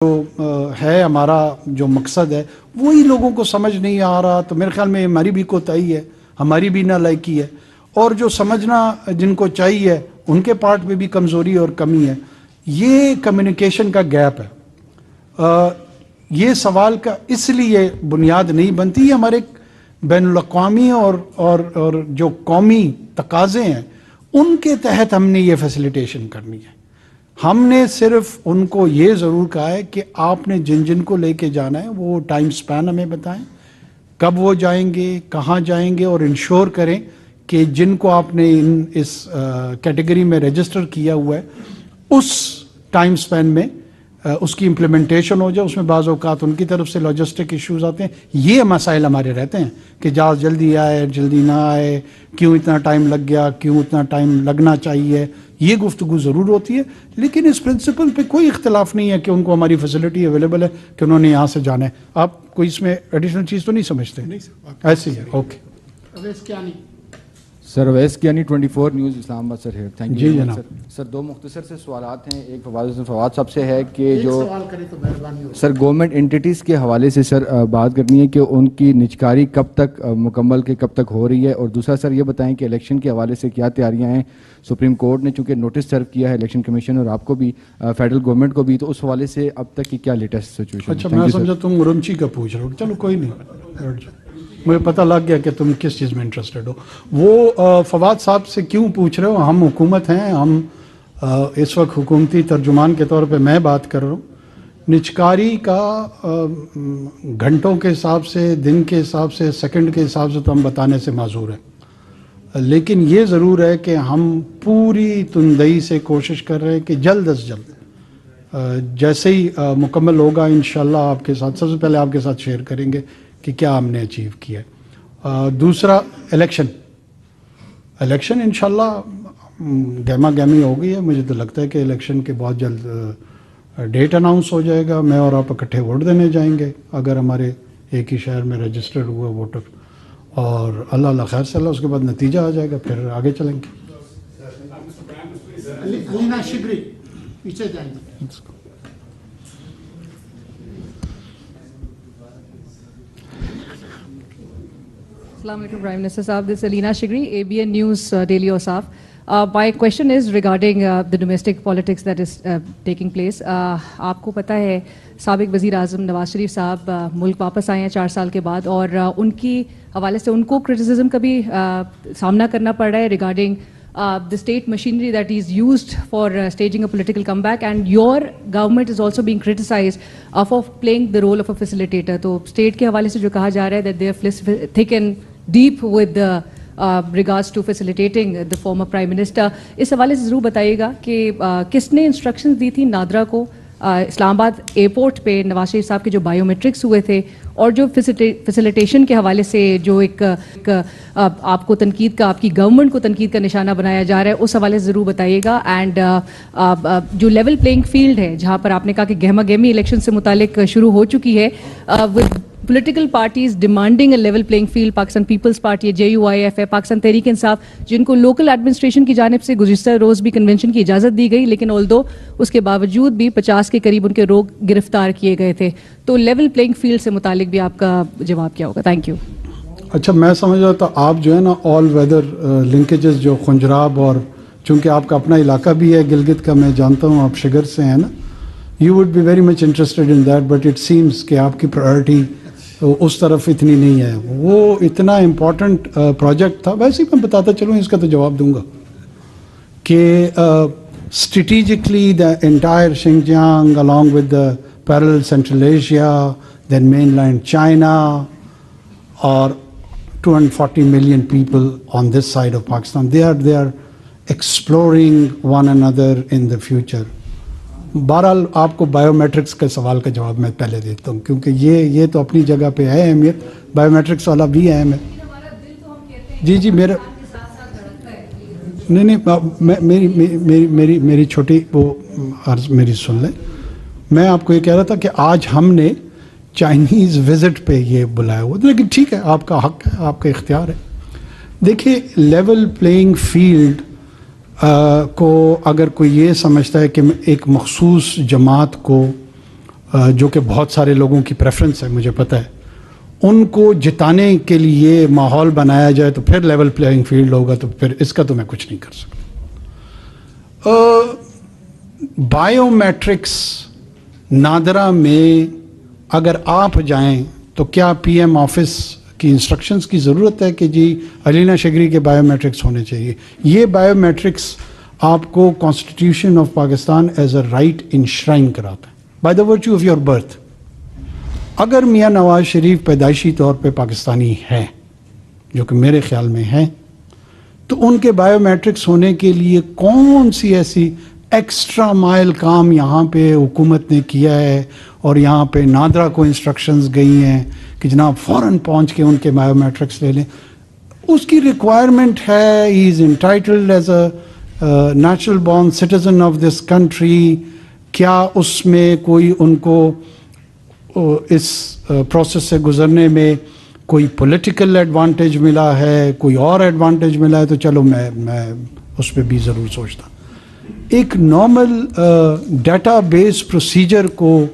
جو ہے ہمارا جو مقصد ہے وہی لوگوں کو سمجھ نہیں آ رہا، تو میرے خیال میں ہماری بھی کوتاہی ہے، ہماری بھی نالائکی ہے، اور جو سمجھنا جن کو چاہیے ان کے پارٹ میں بھی کمزوری اور کمی ہے۔ یہ کمیونیکیشن کا گیپ ہے۔ یہ سوال کا اس لیے بنیاد نہیں بنتی، یہ ہمارے بین الاقوامی اور جو قومی تقاضے ہیں ان کے تحت ہم نے یہ فیسیلیٹیشن کرنی ہے۔ ہم نے صرف ان کو یہ ضرور کہا ہے کہ آپ نے جن کو لے کے جانا ہے وہ ٹائم سپین ہمیں بتائیں، کب وہ جائیں گے، کہاں جائیں گے، اور انشور کریں کہ جن کو آپ نے اس کیٹیگری میں رجسٹر کیا ہوا ہے اس ٹائم سپین میں اس کی امپلیمنٹیشن ہو جائے۔ اس میں بعض اوقات ان کی طرف سے لاجسٹک ایشوز آتے ہیں، یہ مسائل ہمارے رہتے ہیں کہ جہاز جلدی آئے جلدی نہ آئے، کیوں اتنا ٹائم لگ گیا، کیوں اتنا ٹائم لگنا چاہیے، یہ گفتگو ضرور ہوتی ہے۔ لیکن اس پرنسپل پہ کوئی اختلاف نہیں ہے کہ ان کو ہماری فیسلٹی اویلیبل ہے کہ انہوں نے یہاں سے جانا ہے۔ آپ کوئی اس میں ایڈیشنل چیز تو نہیں سمجھتے؟ ایسے ہی ہے، اوکے۔ سر اویس کیانی 24 نیوز اسلام آباد سر ہے، تھینک یو جی جناب۔ سر دو مختصر سے سوالات ہیں۔ ایک فواد صاحب سے ہے کہ جو سر گورنمنٹ انٹیٹیز کے حوالے سے سر بات کرنی ہے کہ ان کی نجکاری کب تک مکمل کے کب تک ہو رہی ہے، اور دوسرا سر یہ بتائیں کہ الیکشن کے حوالے سے کیا تیاریاں ہیں۔ سپریم کورٹ نے چونکہ نوٹس سرو کیا ہے الیکشن کمیشن اور آپ کو بھی، فیڈرل گورنمنٹ کو بھی، تو اس حوالے سے اب تک کی کیا لیٹسٹ سچویشن؟ اچھا میں سمجھا تم مرمچی کا پوچھ رہے ہو، چلو کوئی نہیں، مجھے پتہ لگ گیا کہ تم کس چیز میں انٹرسٹڈ ہو۔ وہ فواد صاحب سے کیوں پوچھ رہے ہو؟ ہم حکومت ہیں، ہم اس وقت حکومتی ترجمان کے طور پہ میں بات کر رہا ہوں۔ نجکاری کا گھنٹوں کے حساب سے، دن کے حساب سے، سیکنڈ کے حساب سے تو ہم بتانے سے معذور ہیں، لیکن یہ ضرور ہے کہ ہم پوری تندئی سے کوشش کر رہے ہیں کہ جلد از جلد جیسے ہی مکمل ہوگا انشاءاللہ آپ کے ساتھ، سب سے پہلے آپ کے ساتھ شیئر کریں گے کہ کیا ہم نے اچیو کیا ہے۔ دوسرا الیکشن انشاءاللہ گہما گہمی ہو گئی ہے، مجھے تو لگتا ہے کہ الیکشن کے بہت جلد ڈیٹ اناؤنس ہو جائے گا، میں اور آپ اکٹھے ووٹ دینے جائیں گے اگر ہمارے ایک ہی شہر میں رجسٹرڈ ہوا ووٹر، اور اللہ خیر سے اللہ، اس کے بعد نتیجہ آ جائے گا، پھر آگے چلیں گے۔ علینا شگری پیچھے جائیں گے۔ Assalamu alaikum, Prime Minister Saab. This is Alina Shigri, ABN News Daily Osaf. My question is regarding the domestic politics that is taking place. آپ کو پتہ ہے سابق وزیر اعظم نواز شریف صاحب ملک واپس آئے ہیں 4 سال کے بعد، اور ان کی حوالے سے ان کو کرٹیسزم کا بھی سامنا کرنا پڑ رہا ہے regarding the state machinery that is used for staging a political comeback, and your government is also being criticized for playing the role of a facilitator. تو state کے حوالے سے جو کہا جا رہا ہے that they are thick and deep with the regards to facilitating the former prime minister. اس حوالے سے ضرور بتائیے گا کہ کس نے انسٹرکشنز دی تھی نادرا کو اسلام آباد ایئرپورٹ پہ نواز شریف صاحب کے جو بائیو میٹرکس ہوئے تھے، اور جو فیسیلیٹیشن کے حوالے سے جو ایک آپ کو تنقید کا، آپ کی گورنمنٹ کو تنقید کا نشانہ بنایا جا رہا ہے، اس حوالے سے ضرور بتائیے گا۔ اینڈ جو لیول پلینگ فیلڈ ہے جہاں پر آپ نے کہا کہ گہما گہمی الیکشن سے متعلق شروع ہو چکی ہے، with political parties demanding a level playing field, Pakistan Peoples Party, JUIF ہے، پاکستان تحریک انصاف، جن کو لوکل ایڈمنسٹریشن کی جانب سے گزشتہ روز بھی کنونشن کی اجازت دی گئی، لیکن آلدو اس کے باوجود بھی 50 کے قریب ان کے لوگ گرفتار کیے گئے تھے۔ تو لیول پلینگ فیلڈ سے متعلق بھی آپ کا جواب کیا ہوگا؟ Thank you. اچھا میں سمجھ رہا تھا آپ جو ہے نا آل ویدر لنکیجز جو خنجراب، اور چونکہ آپ کا اپنا علاقہ بھی ہے گلگت کا، میں جانتا ہوں آپ شگر سے ہیں نا، you would be very much interested in that, but it seems کہ آپ کی پرائرٹی اس طرف اتنی نہیں ہے۔ وہ اتنا امپورٹنٹ پروجیکٹ تھا، ویسے ہی میں بتاتا چلوں، اس کا تو جواب دوں گا کہ strategically the entire Xinjiang along with the parallel Central Asia, then mainland China, or 240 million people on this side of Pakistan, they are exploring one another in the future. بہرحال آپ کو بائیو میٹرکس کے سوال کا جواب میں پہلے دیتا ہوں، کیونکہ یہ تو اپنی جگہ پہ ہے اہمیت، بائیو میٹرکس والا بھی اہم ہے۔ جی میرا نہیں میری چھوٹی وہ عرض میری سن لیں۔ میں آپ کو یہ کہہ رہا تھا کہ آج ہم نے چائنیز وزٹ پہ یہ بلایا ہوا، لیکن ٹھیک ہے، آپ کا حق ہے، آپ کا اختیار ہے۔ دیکھیے لیول پلینگ فیلڈ کو اگر کوئی یہ سمجھتا ہے کہ ایک مخصوص جماعت کو جو کہ بہت سارے لوگوں کی پریفرنس ہے مجھے پتہ ہے, ان کو جتانے کے لیے ماحول بنایا جائے تو پھر لیول پلینگ فیلڈ ہوگا, تو پھر اس کا تو میں کچھ نہیں کر سکتا. بائیو میٹرکس نادرا میں اگر آپ جائیں تو کیا پی ایم آفس کی انسٹرکشنز کی ضرورت ہے کہ جی علینا شگری کے بائیو میٹرکس ہونے چاہیے؟ یہ بائیو میٹرکس آپ کو constitution of Pakistan as a right enshrine کراتا ہے by the virtue of your birth. اگر میاں نواز شریف پیدائشی طور پہ پاکستانی ہیں, جو کہ میرے خیال میں ہیں, تو ان کے بائیو میٹرکس ہونے کے لیے کون سی ایسی ایکسٹرا مائل کام یہاں پہ حکومت نے کیا ہے, اور یہاں پہ نادرا کو انسٹرکشنز گئی ہیں کہ جناب فوراً پہنچ کے ان کے بائیو میٹرکس لے لیں. اس کی ریکوائرمنٹ ہے, he is entitled as a natural born citizen of this country. کیا اس میں کوئی ان کو اس پروسیس سے گزرنے میں کوئی پولیٹیکل ایڈوانٹیج ملا ہے, کوئی اور ایڈوانٹیج ملا ہے, تو چلو میں اس پہ بھی ضرور سوچتا. ایک نارمل ڈیٹا بیس پروسیجر کو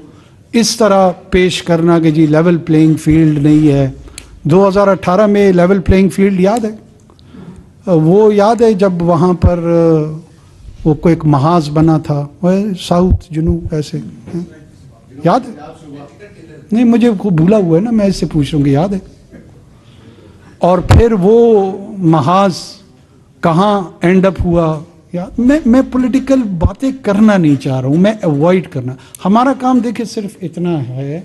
اس طرح پیش کرنا کہ جی لیول پلینگ فیلڈ نہیں ہے. 2018 میں لیول پلینگ فیلڈ یاد ہے, وہ یاد ہے جب وہاں پر وہ کوئی ایک محاذ بنا تھا, ساؤتھ جنوب ایسے, یاد ہے؟ نہیں, مجھے بھولا ہوا ہے نا, میں اس سے پوچھ رہا ہوں کہ یاد ہے. اور پھر وہ محاذ کہاں اینڈ اپ ہوا. میں پولیٹیکل باتیں کرنا نہیں چاہ رہا ہوں, میں اوائڈ کرنا. ہمارا کام دیکھیں صرف اتنا ہے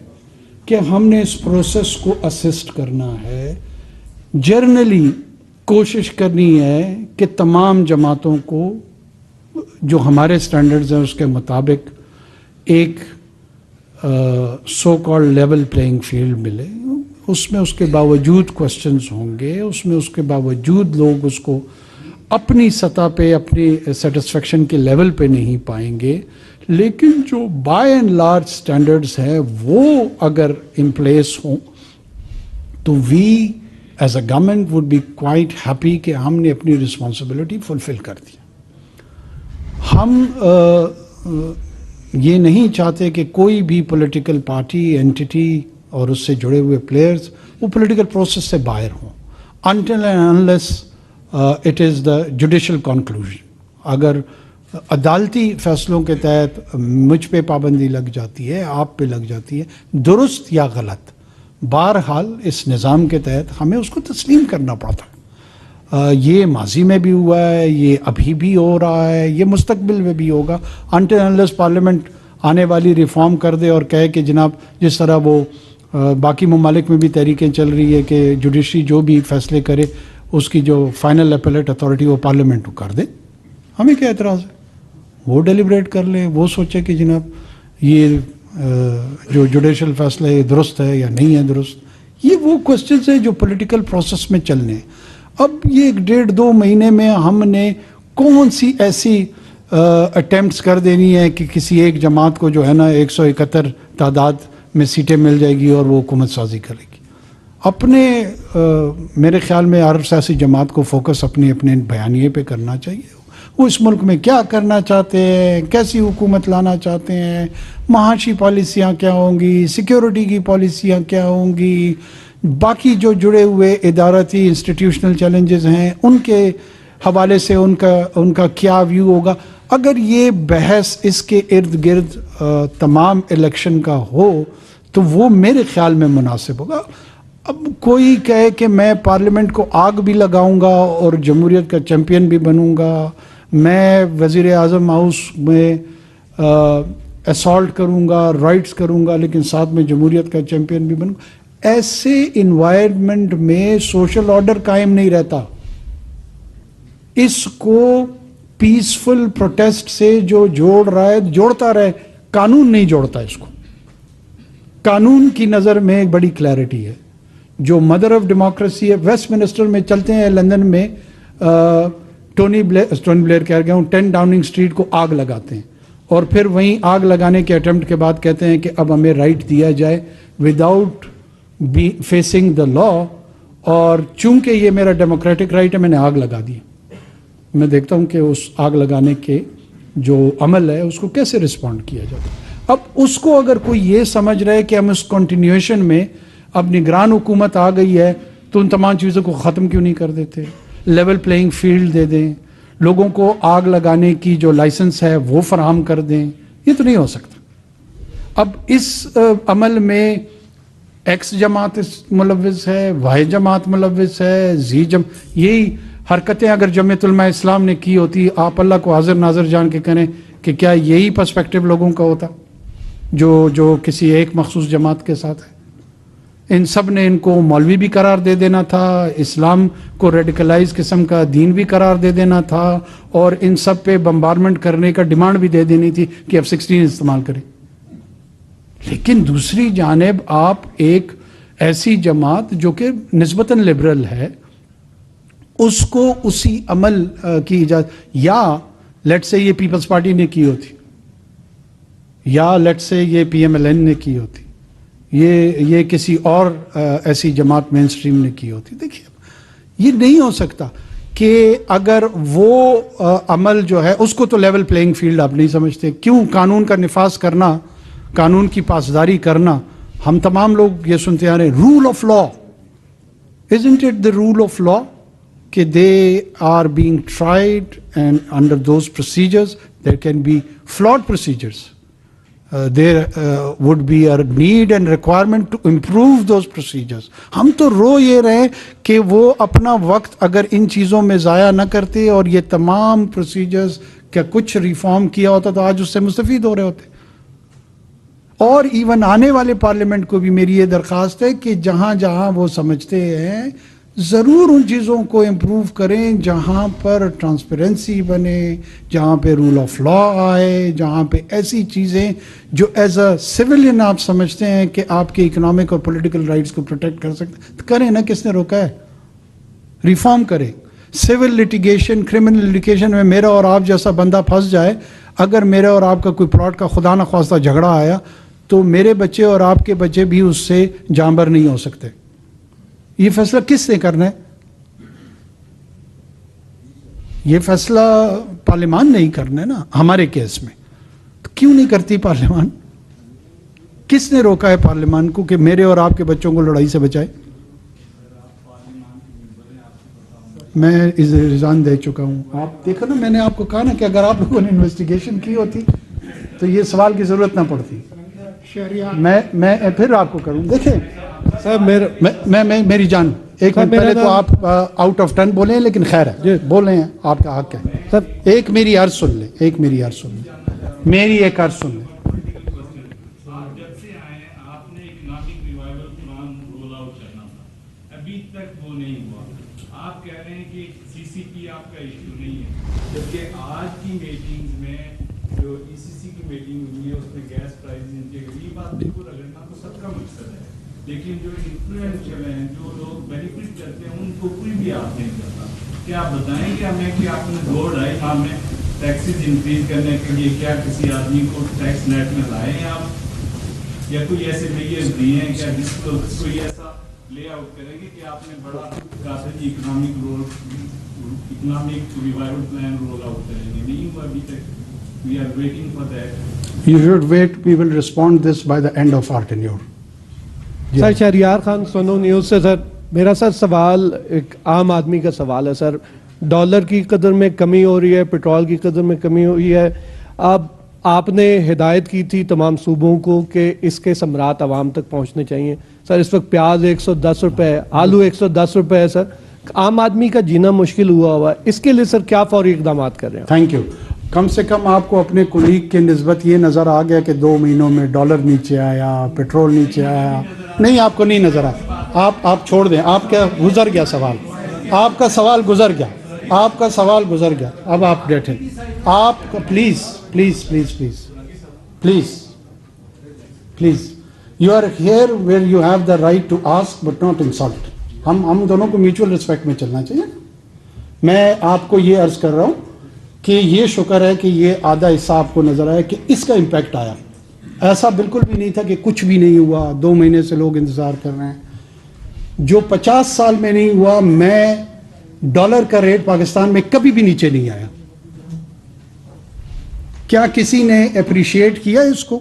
کہ ہم نے اس پروسیس کو اسسٹ کرنا ہے. جرنلی کوشش کرنی ہے کہ تمام جماعتوں کو جو ہمارے سٹینڈرڈز ہیں اس کے مطابق ایک so called level playing field ملے. اس میں اس کے باوجود کوسچنز ہوں گے, اس میں اس کے باوجود لوگ اس کو اپنی سطح پہ اپنی سیٹسفیکشن کے لیول پہ نہیں پائیں گے, لیکن جو بائی اینڈ لارج سٹینڈرڈز ہیں وہ اگر ان پلیس ہوں تو we as a government would be quite happy کہ ہم نے اپنی رسپانسبلٹی فلفل کر دی. ہم یہ نہیں چاہتے کہ کوئی بھی پولیٹیکل پارٹی اینٹی اور اس سے جڑے ہوئے پلیئرز وہ پولیٹیکل پروسیس سے باہر ہوں until and unless it is the judicial conclusion. اگر عدالتی فیصلوں کے تحت مجھ پہ پابندی لگ جاتی ہے, آپ پہ لگ جاتی ہے, درست یا غلط, بہرحال اس نظام کے تحت ہمیں اس کو تسلیم کرنا پڑتا ہے. یہ ماضی میں بھی ہوا ہے, یہ ابھی بھی ہو رہا ہے, یہ مستقبل میں بھی ہوگا until unless پارلیمنٹ آنے والی ریفارم کر دے اور کہے کہ جناب جس طرح وہ باقی ممالک میں بھی تحریکیں چل رہی ہے کہ جوڈیشری جو بھی فیصلے کرے اس کی جو فائنل اپیلیٹ اتھارٹی وہ پارلیمنٹ کو کر دے. ہمیں کیا اعتراض ہے؟ وہ ڈیلیبریٹ کر لے, وہ سوچے کہ جناب یہ جو جوڈیشل فیصلہ ہے درست ہے یا نہیں ہے درست. یہ وہ کوسچنز ہیں جو پولیٹیکل پروسیس میں چلنے ہیں. اب یہ 1.5-2 مہینے میں ہم نے کون سی ایسی اٹیمپٹس کر دینی ہے کہ کسی ایک جماعت کو جو ہے نا 171 تعداد میں سیٹیں مل جائے گی اور وہ حکومت سازی کرے گی. اپنے میرے خیال میں ہر سیاسی جماعت کو فوکس اپنے بیانیے پہ کرنا چاہیے. وہ اس ملک میں کیا کرنا چاہتے ہیں, کیسی حکومت لانا چاہتے ہیں, معاشی پالیسیاں کیا ہوں گی, سیکیورٹی کی پالیسیاں کیا ہوں گی, باقی جو جڑے ہوئے ادارتی انسٹیٹیوشنل چیلنجز ہیں ان کے حوالے سے ان کا کیا ویو ہوگا. اگر یہ بحث اس کے ارد گرد تمام الیکشن کا ہو تو وہ میرے خیال میں مناسب ہوگا. اب کوئی کہے کہ میں پارلیمنٹ کو آگ بھی لگاؤں گا اور جمہوریت کا چیمپئن بھی بنوں گا, میں وزیر اعظم ہاؤس میں اسالٹ کروں گا, رائٹس کروں گا, لیکن ساتھ میں جمہوریت کا چیمپئن بھی بنوں گا, ایسے انوائرمنٹ میں سوشل آرڈر قائم نہیں رہتا. اس کو پیسفل پروٹیسٹ سے جو جوڑ رہا ہے جوڑتا رہے, قانون نہیں جوڑتا اس کو. قانون کی نظر میں ایک بڑی کلیئرٹی ہے. جو مدر آف ڈیموکریسی ہے, ویسٹ منسٹر میں چلتے ہیں لندن میں, ٹونی بلیئر کہہ گیا ہوں, 10 ڈاؤننگ اسٹریٹ کو آگ لگاتے ہیں اور پھر وہیں آگ لگانے کے اٹیمپٹ کے بعد کہتے ہیں کہ اب ہمیں رائٹ دیا جائے وداؤٹ فیسنگ دا لا, اور چونکہ یہ میرا ڈیموکریٹک رائٹ ہے میں نے آگ لگا دی. میں دیکھتا ہوں کہ اس آگ لگانے کے جو عمل ہے اس کو کیسے رسپونڈ کیا جاتا ہے. اب اس کو اگر کوئی یہ سمجھ رہے کہ ہم اس کنٹینیوشن میں اب نگران حکومت آ گئی ہے تو ان تمام چیزوں کو ختم کیوں نہیں کر دیتے, لیول پلینگ فیلڈ دے دیں, لوگوں کو آگ لگانے کی جو لائسنس ہے وہ فراہم کر دیں, یہ تو نہیں ہو سکتا. اب اس عمل میں ایکس جماعت ملوث ہے, وائی جماعت ملوث ہے, یہی حرکتیں اگر جمعیت علماء اسلام نے کی ہوتی, آپ اللہ کو حاضر ناظر جان کے کریں کہ کیا یہی پرسپیکٹو لوگوں کا ہوتا جو کسی ایک مخصوص جماعت کے ساتھ ہے. ان سب نے ان کو مولوی بھی قرار دے دینا تھا, اسلام کو ریڈیکلائز قسم کا دین بھی قرار دے دینا تھا, اور ان سب پہ بمبارمنٹ کرنے کا ڈیمانڈ بھی دے دینی تھی کہ F-16 استعمال کریں. لیکن دوسری جانب آپ ایک ایسی جماعت جو کہ نسبتاً لبرل ہے اس کو اسی عمل کی اجازت, یا لیٹ سے یہ پیپلز پارٹی نے کی ہوتی, یا لیٹ سے یہ PMLN نے کی ہوتی, یہ کسی اور ایسی جماعت مین اسٹریم نے کی ہوتی. دیکھیے یہ نہیں ہو سکتا کہ اگر وہ عمل جو ہے اس کو تو لیول پلینگ فیلڈ آپ نہیں سمجھتے. کیوں قانون کا نفاذ کرنا, قانون کی پاسداری کرنا, ہم تمام لوگ یہ سنتے آ رہے ہیں rule of law, isn't it the rule of law کہ they are being tried and under those procedures there can be flawed procedures. There would be a need and requirement to improve those procedures. ہم تو رو یہ رہے کہ وہ اپنا وقت اگر ان چیزوں میں ضائع نہ کرتے اور یہ تمام پروسیجرز کا کچھ ریفارم کیا ہوتا تو آج اس سے مستفید ہو رہے ہوتے. اور ایون آنے والے پارلیمنٹ کو بھی میری یہ درخواست ہے کہ جہاں جہاں وہ سمجھتے ہیں ضرور ان چیزوں کو امپروو کریں جہاں پر ٹرانسپیرنسی بنے, جہاں پہ رول آف لا آئے, جہاں پہ ایسی چیزیں جو ایز اے سویلین آپ سمجھتے ہیں کہ آپ کے اکنامک اور پولیٹیکل رائٹس کو پروٹیکٹ کر سکتے ہیں, کریں نا. کس نے روکا ہے؟ ریفارم کریں. سول لٹیگیشن, کرمنل لٹیگیشن میں میرا اور آپ جیسا بندہ پھنس جائے, اگر میرے اور آپ کا کوئی پلاٹ کا خدا نہ خواستہ جھگڑا آیا تو میرے بچے اور آپ کے بچے بھی اس سے جانبر نہیں ہو سکتے. یہ فیصلہ کس نے کرنا ہے؟ یہ فیصلہ پارلیمان نہیں کرنا ہے نا ہمارے کیس میں. تو کیوں نہیں کرتی پارلیمان؟ کس نے روکا ہے پارلیمان کو کہ میرے اور آپ کے بچوں کو لڑائی سے بچائے؟ میں رضان دے چکا ہوں. آپ دیکھو نا, میں نے آپ کو کہا نا کہ اگر آپ لوگوں نے انویسٹیگیشن کی ہوتی تو یہ سوال کی ضرورت نہ پڑتی. میں پھر آپ کو کروں. دیکھیں سر میں میری جان ایک منٹ پہلے تو آپ آؤٹ آف ٹرن بولیں, لیکن خیر ہے بولیں, آپ کا حق ہے. سر ایک میری عرض سن لیں, میری ایک عرض سن لیں. جب سے آئے آپ نے economic revival plan roll out کرنا تھا, ابھی تک وہ نہیں ہوا. آپ کہہ رہے ہیں کہ CCP آپ کا ایشو نہیں ہے, جبکہ آج کی میٹنگ میں جو ECC کی میٹنگ ہوئی ہے اس میں گیس پرائز یہ بات بالکل رگڑنا تو سب کا مقصد ہے, لیکن جو انفلوئنشل ہیں, جو لوگ بینیفٹ کرتے ہیں, ان کو کوئی بھی آپ نہیں کرتا. کیا آپ بتائیں گے ہمیں کہ آپ نے 2-2.5 ماہ میں ٹیکسز انکریز کرنے کے لیے کیا کسی آدمی کو ٹیکس نیٹ میں لائے ہیں آپ, یا کوئی ایسے میئرز دیے ہیں کیا جس کو کوئی ایسا لے آؤٹ کریں گے کہ آپ نے بڑا کافی economic revival plan roll out کریں گے؟ نہیں ہوا ابھی تک. We are waiting for that. You should wait. We will respond this by the end of our tenure. Sir Shehryar Khan Suno news سے. سر میرا سر سوال ایک عام آدمی کا سوال ہے. سر ڈالر کی قدر میں کمی ہو رہی ہے, پیٹرول کی قدر میں کمی ہو رہی ہے. اب آپ نے ہدایت کی تھی تمام صوبوں کو کہ اس کے ثمرات عوام تک پہنچنے چاہیے. سر اس وقت پیاز 110 روپے ہے, آلو 110 روپے ہے. سر عام آدمی کا جینا مشکل ہوا ہے, اس کے لیے سر کیا فوری اقدامات کر رہے ہیں؟ Thank you. کم سے کم آپ کو اپنے کولیگ کے نسبت یہ نظر آ گیا کہ 2 مہینوں میں ڈالر نیچے آیا, پیٹرول نیچے آیا. نہیں, آپ کو نہیں نظر آیا. آپ چھوڑ دیں. آپ کیا گزر گیا سوال, آپ کا سوال گزر گیا, آپ کا سوال گزر گیا. اب آپ بیٹھیں. آپ please please please please please please you are here where you have the right to ask but not insult. ہم دونوں کو میوچل ریسپیکٹ میں چلنا چاہیے. میں آپ کو یہ عرض کر رہا ہوں کہ یہ شکر ہے کہ یہ آدھا حصہ آپ کو نظر آیا کہ اس کا امپیکٹ آیا. ایسا بالکل بھی نہیں تھا کہ کچھ بھی نہیں ہوا, 2 مہینے سے لوگ انتظار کر رہے ہیں. جو 50 سال میں نہیں ہوا, میں ڈالر کا ریٹ پاکستان میں کبھی بھی نیچے نہیں آیا. کیا کسی نے اپریشیٹ کیا اس کو؟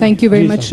Thank you very much.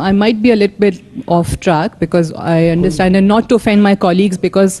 I might be a little bit off track because I understand and not to offend my colleagues because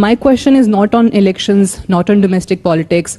My question is not on elections, not on domestic politics.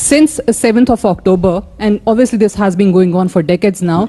Since 7th of October, and obviously this has been going on for decades now,